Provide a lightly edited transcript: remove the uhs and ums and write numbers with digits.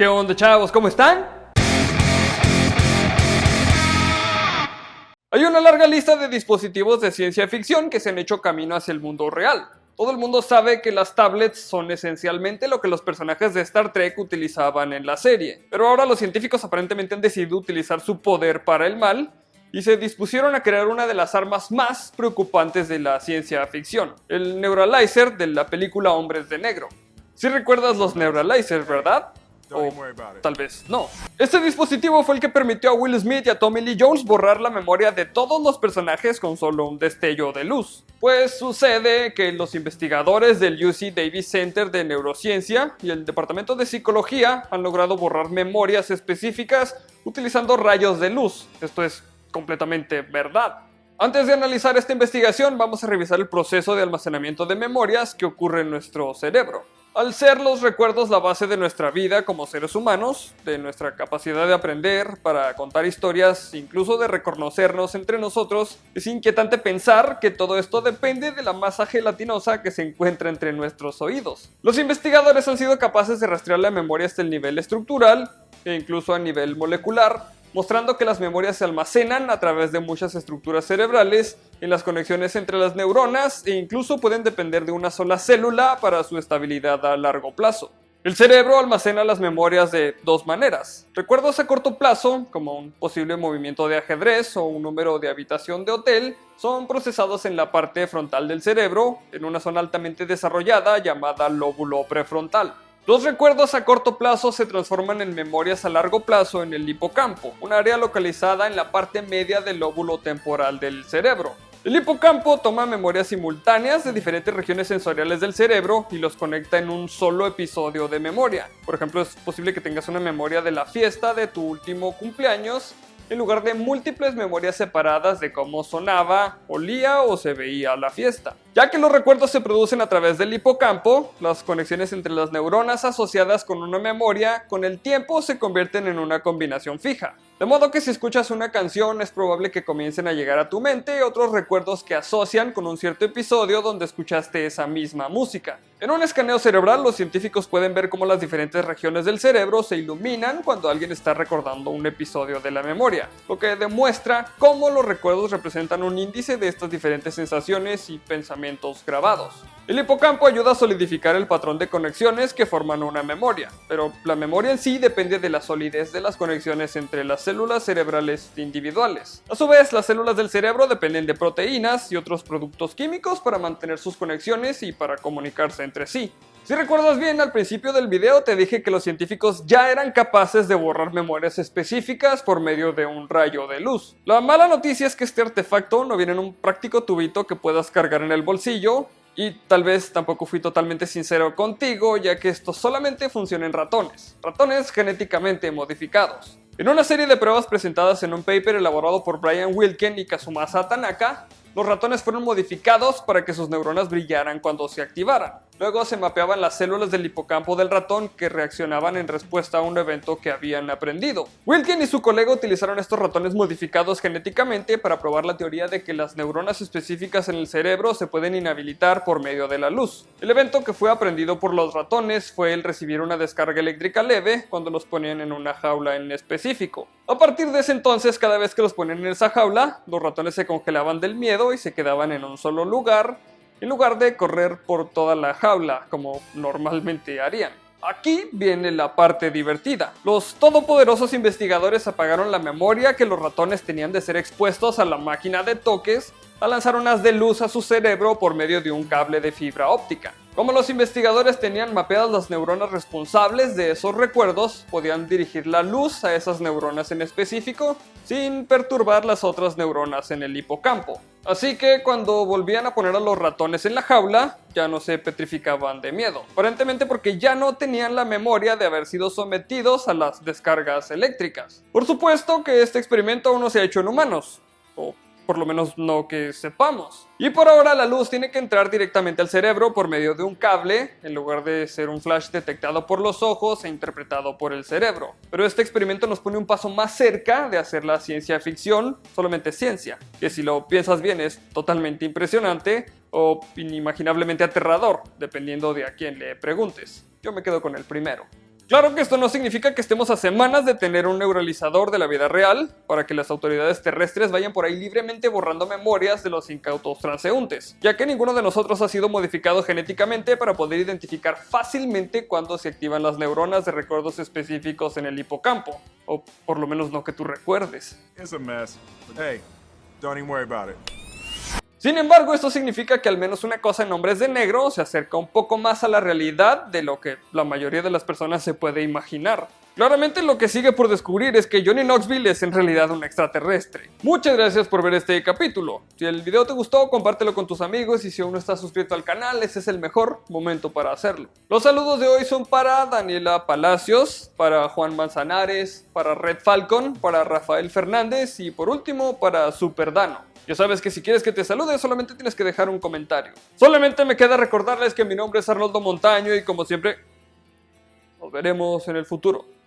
¿Qué onda, chavos? ¿Cómo están? Hay una larga lista de dispositivos de ciencia ficción que se han hecho camino hacia el mundo real. Todo el mundo sabe que las tablets son esencialmente lo que los personajes de Star Trek utilizaban en la serie, pero ahora los científicos aparentemente han decidido utilizar su poder para el mal y se dispusieron a crear una de las armas más preocupantes de la ciencia ficción, el Neuralizer de la película Hombres de Negro. Si recuerdas los Neuralizers, ¿verdad? O tal vez no. Este dispositivo fue el que permitió a Will Smith y a Tommy Lee Jones borrar la memoria de todos los personajes con solo un destello de luz. Pues sucede que los investigadores del UC Davis Center de Neurociencia y el Departamento de Psicología han logrado borrar memorias específicas utilizando rayos de luz. Esto es completamente verdad. Antes de analizar esta investigación, vamos a revisar el proceso de almacenamiento de memorias que ocurre en nuestro cerebro. Al ser los recuerdos la base de nuestra vida como seres humanos, de nuestra capacidad de aprender, para contar historias, incluso de reconocernos entre nosotros, es inquietante pensar que todo esto depende de la masa gelatinosa que se encuentra entre nuestros oídos. Los investigadores han sido capaces de rastrear la memoria hasta el nivel estructural e incluso a nivel molecular, mostrando que las memorias se almacenan a través de muchas estructuras cerebrales en las conexiones entre las neuronas e incluso pueden depender de una sola célula para su estabilidad a largo plazo. El cerebro almacena las memorias de dos maneras. Recuerdos a corto plazo, como un posible movimiento de ajedrez o un número de habitación de hotel, son procesados en la parte frontal del cerebro, en una zona altamente desarrollada llamada lóbulo prefrontal. Los recuerdos a corto plazo se transforman en memorias a largo plazo en el hipocampo, un área localizada en la parte media del lóbulo temporal del cerebro. El hipocampo toma memorias simultáneas de diferentes regiones sensoriales del cerebro y los conecta en un solo episodio de memoria. Por ejemplo, es posible que tengas una memoria de la fiesta de tu último cumpleaños en lugar de múltiples memorias separadas de cómo sonaba, olía o se veía la fiesta. Ya que los recuerdos se producen a través del hipocampo, las conexiones entre las neuronas asociadas con una memoria con el tiempo se convierten en una combinación fija. De modo que si escuchas una canción es probable que comiencen a llegar a tu mente otros recuerdos que asocian con un cierto episodio donde escuchaste esa misma música. En un escaneo cerebral los científicos pueden ver cómo las diferentes regiones del cerebro se iluminan cuando alguien está recordando un episodio de la memoria, lo que demuestra cómo los recuerdos representan un índice de estas diferentes sensaciones y pensamientos grabados. El hipocampo ayuda a solidificar el patrón de conexiones que forman una memoria, pero la memoria en sí depende de la solidez de las conexiones entre las células cerebrales individuales. A su vez, las células del cerebro dependen de proteínas y otros productos químicos para mantener sus conexiones y para comunicarse entre sí. Si recuerdas bien, al principio del video te dije que los científicos ya eran capaces de borrar memorias específicas por medio de un rayo de luz. La mala noticia es que este artefacto no viene en un práctico tubito que puedas cargar en el bolsillo, y tal vez tampoco fui totalmente sincero contigo, ya que esto solamente funciona en ratones genéticamente modificados. En una serie de pruebas presentadas en un paper elaborado por Brian Wilken y Kazumasa Tanaka, los ratones fueron modificados para que sus neuronas brillaran cuando se activaran. Luego se mapeaban las células del hipocampo del ratón que reaccionaban en respuesta a un evento que habían aprendido. Wilken y su colega utilizaron estos ratones modificados genéticamente para probar la teoría de que las neuronas específicas en el cerebro se pueden inhabilitar por medio de la luz. El evento que fue aprendido por los ratones fue el recibir una descarga eléctrica leve cuando los ponían en una jaula en específico. A partir de ese entonces, cada vez que los ponían en esa jaula, los ratones se congelaban del miedo y se quedaban en un solo lugar, en lugar de correr por toda la jaula como normalmente harían. Aquí viene la parte divertida. Los todopoderosos investigadores apagaron la memoria que los ratones tenían de ser expuestos a la máquina de toques al lanzar un haz de luz a su cerebro por medio de un cable de fibra óptica. Como los investigadores tenían mapeadas las neuronas responsables de esos recuerdos, podían dirigir la luz a esas neuronas en específico sin perturbar las otras neuronas en el hipocampo. Así que cuando volvían a poner a los ratones en la jaula, ya no se petrificaban de miedo, aparentemente porque ya no tenían la memoria de haber sido sometidos a las descargas eléctricas. Por supuesto que este experimento aún no se ha hecho en humanos, o por lo menos no que sepamos. Y por ahora la luz tiene que entrar directamente al cerebro por medio de un cable, en lugar de ser un flash detectado por los ojos e interpretado por el cerebro. Pero este experimento nos pone un paso más cerca de hacer la ciencia ficción solamente ciencia, que si lo piensas bien es totalmente impresionante o inimaginablemente aterrador, dependiendo de a quién le preguntes. Yo me quedo con el primero. Claro que esto no significa que estemos a semanas de tener un neuralizador de la vida real para que las autoridades terrestres vayan por ahí libremente borrando memorias de los incautos transeúntes, ya que ninguno de nosotros ha sido modificado genéticamente para poder identificar fácilmente cuando se activan las neuronas de recuerdos específicos en el hipocampo, o por lo menos no que tú recuerdes. It's a mess, but hey, don't even worry about it. Sin embargo, esto significa que al menos una cosa en Hombres de Negro se acerca un poco más a la realidad de lo que la mayoría de las personas se puede imaginar. Claramente lo que sigue por descubrir es que Johnny Knoxville es en realidad un extraterrestre. Muchas gracias por ver este capítulo. Si el video te gustó, compártelo con tus amigos y si aún no estás suscrito al canal, ese es el mejor momento para hacerlo. Los saludos de hoy son para Daniela Palacios, para Juan Manzanares, para Red Falcon, para Rafael Fernández y por último para Super Dano. Ya sabes que si quieres que te salude solamente tienes que dejar un comentario. Solamente me queda recordarles que mi nombre es Arnoldo Montaño y como siempre, nos veremos en el futuro.